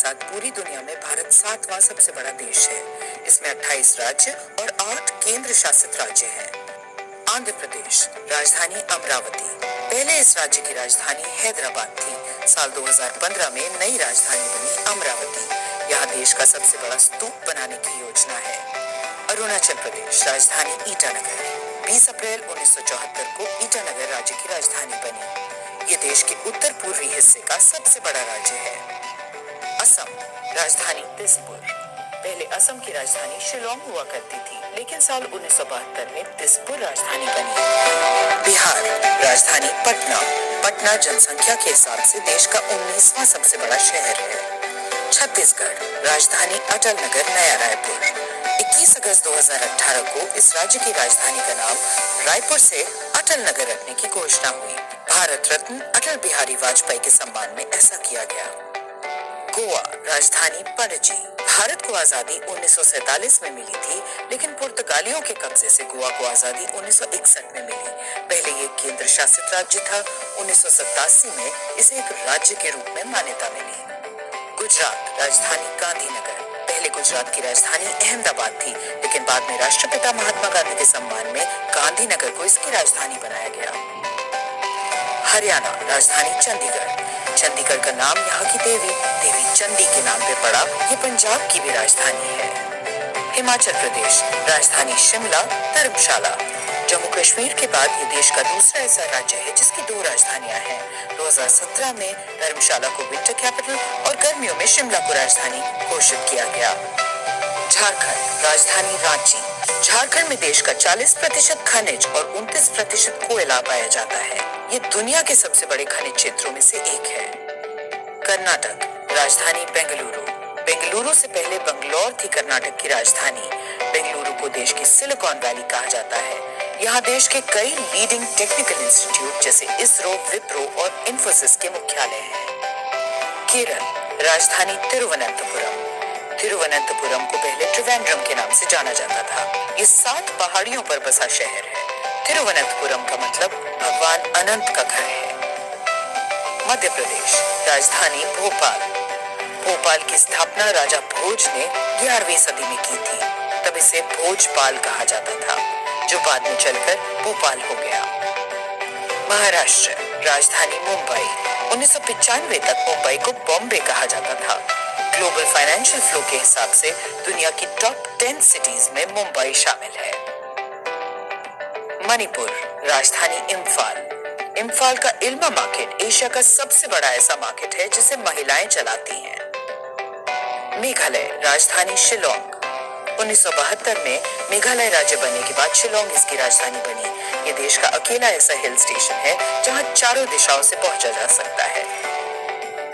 साथ पूरी दुनिया में भारत 7वां सबसे बड़ा देश है। इसमें 28 राज्य और 8 केंद्र शासित राज्य हैं। आंध्र प्रदेश, राजधानी अमरावती। पहले इस राज्य की राजधानी हैदराबाद थी। साल 2015 में नई राजधानी बनी अमरावती। यहाँ देश का सबसे बड़ा स्तूप बनाने की योजना है। अरुणाचल प्रदेश, राजधानी ईटानगर। 20 अप्रैल 1974 को ईटानगर राज्य की राजधानी बनी। ये देश के उत्तर पूर्वी हिस्से का सबसे बड़ा राज्य है। असम, राजधानी दिसपुर। पहले असम की राजधानी शिलोंग हुआ करती थी, लेकिन साल 1972 में दिसपुर राजधानी बनी। बिहार, राजधानी पटना। पटना जनसंख्या के हिसाब से देश का 19वां सबसे बड़ा शहर है। छत्तीसगढ़, राजधानी अटल नगर नया रायपुर। 21 अगस्त 2018 को इस राज्य की राजधानी का नाम रायपुर से अटल नगर रखने की घोषणा हुई। भारत रत्न अटल बिहारी वाजपेयी के सम्मान में ऐसा किया गया। गोवा, राजधानी पणजी। भारत को आजादी 1947 में मिली थी, लेकिन पुर्तगालियों के कब्जे से गोवा को आजादी 1961 में मिली। पहले ये केंद्र शासित राज्य था। 1987 में इसे एक राज्य के रूप में मान्यता मिली। गुजरात, राजधानी गांधीनगर। पहले गुजरात की राजधानी अहमदाबाद थी, लेकिन बाद में राष्ट्रपिता महात्मा गांधी के सम्मान में गांधीनगर को इसकी राजधानी बनाया गया। हरियाणा, राजधानी चंडीगढ़। चंडीगढ़ का नाम यहाँ की देवी चंडी के नाम पे पड़ा। ये पंजाब की भी राजधानी है। हिमाचल प्रदेश, राजधानी शिमला, धर्मशाला। जम्मू कश्मीर के बाद ये देश का दूसरा ऐसा राज्य है जिसकी 2 राजधानियां हैं। 2017 में धर्मशाला को विंटर कैपिटल और गर्मियों में शिमला को राजधानी घोषित किया गया। झारखंड, राजधानी रांची। झारखंड में देश का 40% खनिज और 29% कोयला पाया जाता है। ये दुनिया के सबसे बड़े खनिज क्षेत्रों में से एक है। कर्नाटक, राजधानी बेंगलुरु। बेंगलुरु से पहले बंगलौर थी कर्नाटक की राजधानी। बेंगलुरु को देश की सिलिकॉन वैली कहा जाता है। यहाँ देश के कई लीडिंग टेक्निकल इंस्टीट्यूट जैसे इसरो, विप्रो और इन्फोसिस के मुख्यालय हैं। केरल, राजधानी तिरुवनंतपुरम। तिरुवनंतपुरम को पहले त्रिवेंद्रम के नाम से जाना जाता था। ये 7 पहाड़ियों पर बसा शहर है। तिरुवनंतपुरम का मतलब भगवान अनंत का घर है। मध्य प्रदेश, राजधानी भोपाल। भोपाल की स्थापना राजा भोज ने 11वीं सदी में की थी। तब इसे भोजपाल कहा जाता था, जो बाद में चलकर भोपाल हो गया। महाराष्ट्र, राजधानी मुंबई। 1995 तक मुंबई को बॉम्बे कहा जाता था। ग्लोबल फाइनेंशियल फ्लो के हिसाब से दुनिया की टॉप 10 सिटीज में मुंबई शामिल है। मणिपुर, राजधानी इम्फाल। इम्फाल का इल्मा मार्केट एशिया का सबसे बड़ा ऐसा मार्केट है जिसे महिलाएं चलाती हैं। मेघालय, राजधानी शिलोंग। 1972 में मेघालय राज्य बनने के बाद शिलोंग इसकी राजधानी बनी। ये देश का अकेला ऐसा हिल स्टेशन है जहां चारों दिशाओं से पहुंचा जा सकता है।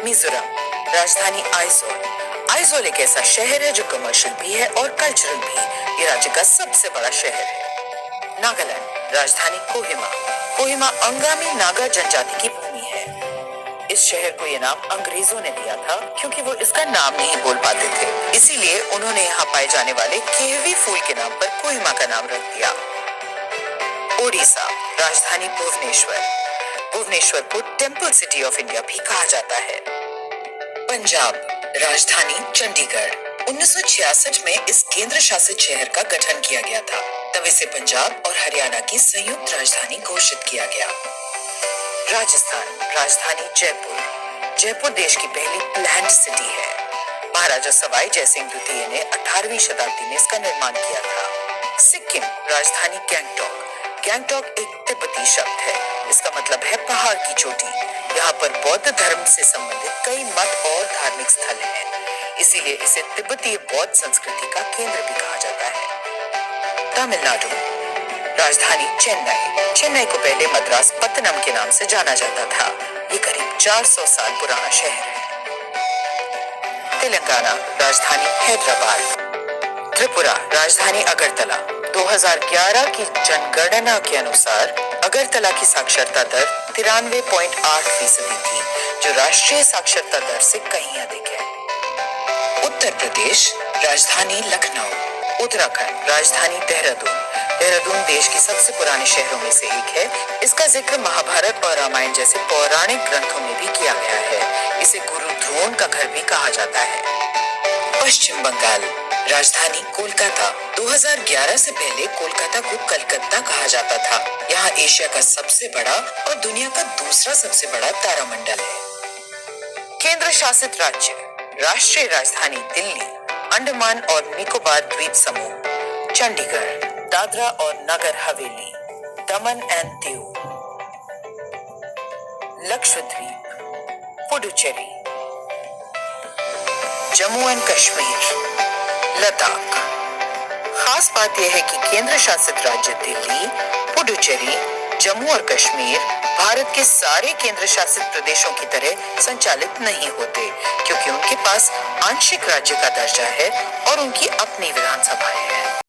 मिजोरम, राजधानी आइजोल। आइजोल एक ऐसा शहर है जो कमर्शियल भी है और कल्चरल भी। ये राज्य का सबसे बड़ा शहर है। नागालैंड, राजधानी कोहिमा। कोहिमा अंगामी नागा जनजाति की भूमि है। इस शहर को ये नाम अंग्रेजों ने दिया था क्योंकि वो इसका नाम नहीं बोल पाते थे। इसीलिए उन्होंने यहाँ पाए जाने वाले केहवी फूल के नाम पर कोहिमा का नाम रख दिया। ओडिशा, राजधानी भुवनेश्वर। भुवनेश्वर को टेम्पल सिटी ऑफ इंडिया भी कहा जाता है। पंजाब, राजधानी चंडीगढ़। 1966 में इस केंद्र शासित शहर का गठन किया गया था। तब इसे पंजाब और हरियाणा की संयुक्त राजधानी घोषित किया गया। राजस्थान, राजधानी जयपुर। जयपुर देश की पहली प्लान्ड सिटी है। महाराजा सवाई जयसिंह द्वितीय ने 18वीं शताब्दी में इसका निर्माण किया था। सिक्किम, राजधानी गैंगटॉक। गैंगटॉक एक तिब्बती शब्द है। इसका मतलब है पहाड़ की चोटी। यहाँ पर बौद्ध धर्म से संबंधित कई मठ और धार्मिक स्थल हैं। इसीलिए इसे तिब्बतीय बौद्ध संस्कृति का केंद्र भी कहा जाता है। तमिलनाडु, राजधानी चेन्नई। चेन्नई को पहले मद्रास पत्तनम के नाम से जाना जाता था। ये करीब 400 साल पुराना शहर है। तेलंगाना, राजधानी हैदराबाद। त्रिपुरा, राजधानी अगरतला। 2011 की जनगणना के अनुसार अगरतला की साक्षरता दर 93.8% थी, जो राष्ट्रीय साक्षरता दर से कहीं अधिक है। उत्तर प्रदेश, राजधानी लखनऊ। उत्तराखंड, राजधानी देहरादून। देहरादून देश की सबसे पुराने शहरों में से एक है। इसका जिक्र महाभारत और रामायण जैसे पौराणिक ग्रंथों में भी किया गया है। इसे गुरु द्रोण का घर भी कहा जाता है। पश्चिम बंगाल, राजधानी कोलकाता। 2011 से पहले कोलकाता को कलकत्ता कहा जाता था। यहाँ एशिया का सबसे बड़ा और दुनिया का दूसरा सबसे बड़ा तारामंडल है। केंद्र शासित राज्य, राष्ट्रीय राजधानी दिल्ली, अंडमान और निकोबार द्वीप समूह, चंडीगढ़, दादरा और नगर हवेली, दमन एंड दीव, लक्षद्वीप, पुडुचेरी, जम्मू एंड कश्मीर, लद्दाख। खास बात यह है कि केंद्र शासित राज्य दिल्ली, पुडुचेरी, जम्मू और कश्मीर भारत के सारे केंद्र शासित प्रदेशों की तरह संचालित नहीं होते, क्योंकि उनके पास आंशिक राज्य का दर्जा है और उनकी अपनी विधानसभाएं हैं।